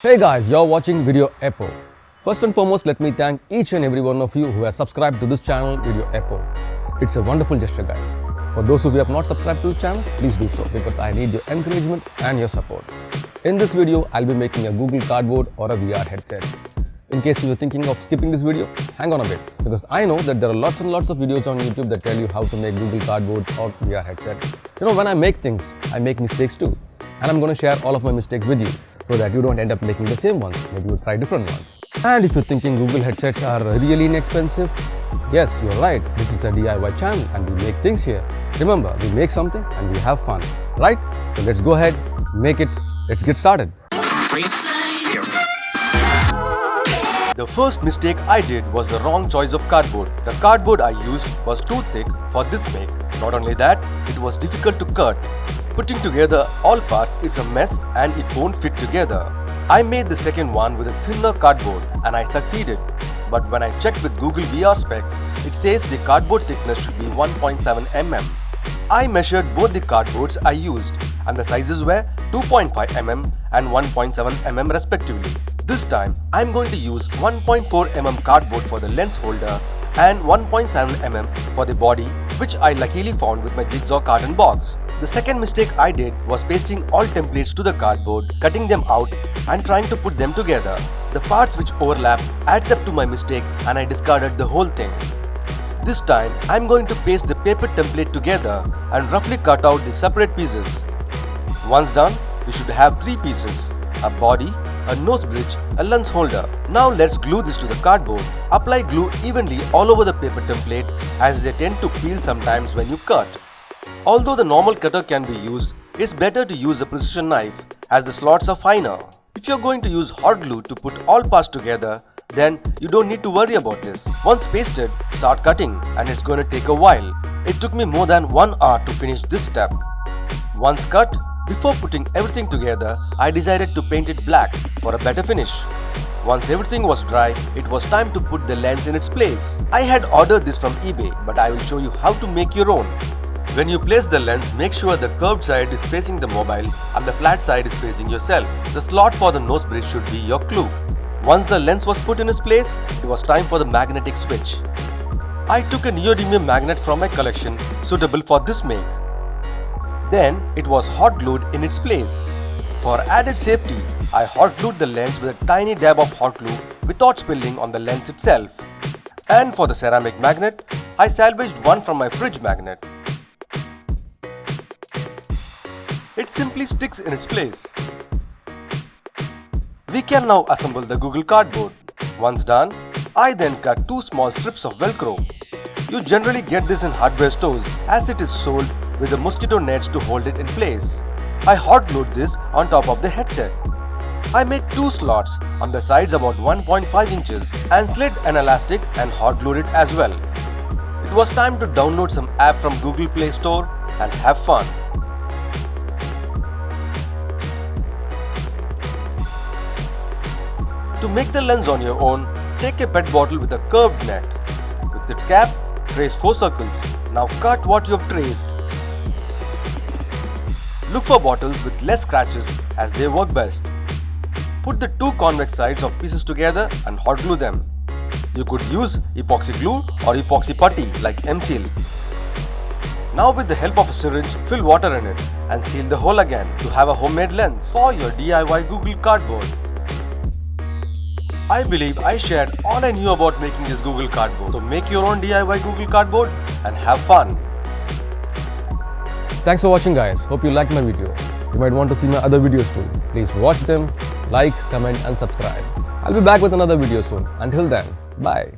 Hey guys, you're watching Video Epo. First and foremost, let me thank each and every one of you who has subscribed to this channel, Video Epo. It's a wonderful gesture, guys. For those of you who have not subscribed to the channel, please do so because I need your encouragement and your support. In this video, I'll be making a Google Cardboard or a VR headset. In case you are thinking of skipping this video, hang on a bit because I know that there are lots and lots of videos on YouTube that tell you how to make Google Cardboard or VR headset. When I make things, I make mistakes too. And I'm going to share all of my mistakes with you so that you don't end up making the same ones. Maybe you try different ones. And if you're thinking Google headsets are really inexpensive, yes, you're right. This is a DIY channel and we make things here. Remember, we make something and we have fun, right? So let's go ahead, make it. Let's get started. The first mistake I did was the wrong choice of cardboard. The cardboard I used was too thick for this make. Not only that, it was difficult to cut. Putting together all parts is a mess and it won't fit together. I made the second one with a thinner cardboard and I succeeded. But when I checked with Google VR specs, it says the cardboard thickness should be 1.7 mm. I measured both the cardboards I used and the sizes were 2.5 mm and 1.7 mm respectively. This time, I'm going to use 1.4 mm cardboard for the lens holder and 1.7 mm for the body, which I luckily found with my jigsaw carton box. The second mistake I did was pasting all templates to the cardboard, cutting them out and trying to put them together. The parts which overlap adds up to my mistake and I discarded the whole thing. This time, I'm going to paste the paper template together and roughly cut out the separate pieces. Once done, we should have 3 pieces: a body, a nose bridge, a lens holder. Now let's glue this to the cardboard. Apply glue evenly all over the paper template as they tend to peel sometimes when you cut. Although the normal cutter can be used, it's better to use a precision knife as the slots are finer. If you're going to use hot glue to put all parts together, then you don't need to worry about this. Once pasted, start cutting and it's going to take a while. It took me more than 1 hour to finish this step. Once cut, before putting everything together, I decided to paint it black for a better finish. Once everything was dry, it was time to put the lens in its place. I had ordered this from eBay, but I will show you how to make your own. When you place the lens, make sure the curved side is facing the mobile and the flat side is facing yourself. The slot for the nose bridge should be your clue. Once the lens was put in its place, it was time for the magnetic switch. I took a neodymium magnet from my collection suitable for this make. Then it was hot glued in its place. For added safety, I hot glued the lens with a tiny dab of hot glue without spilling on the lens itself. And for the ceramic magnet, I salvaged one from my fridge magnet. It simply sticks in its place. We can now assemble the Google Cardboard. Once done, I then cut 2 small strips of Velcro. You generally get this in hardware stores as it is sold with the mosquito nets to hold it in place. I hot glued this on top of the headset. I made 2 slots on the sides about 1.5 inches and slid an elastic and hot glued it as well. It was time to download some app from Google Play Store and have fun. To make the lens on your own, take a PET bottle with a curved net. With its cap, trace 4 circles. Now cut what you have traced. Look for bottles with less scratches as they work best. Put the 2 convex sides of pieces together and hot glue them. You could use epoxy glue or epoxy putty like M-Seal. Now with the help of a syringe, fill water in it and seal the hole again to have a homemade lens for your DIY Google Cardboard. I believe I shared all I knew about making this Google Cardboard. So make your own DIY Google Cardboard and have fun. Thanks for watching, guys. Hope you liked my video. You might want to see my other videos too. Please watch them, like, comment and subscribe. I'll be back with another video soon. Until then, bye.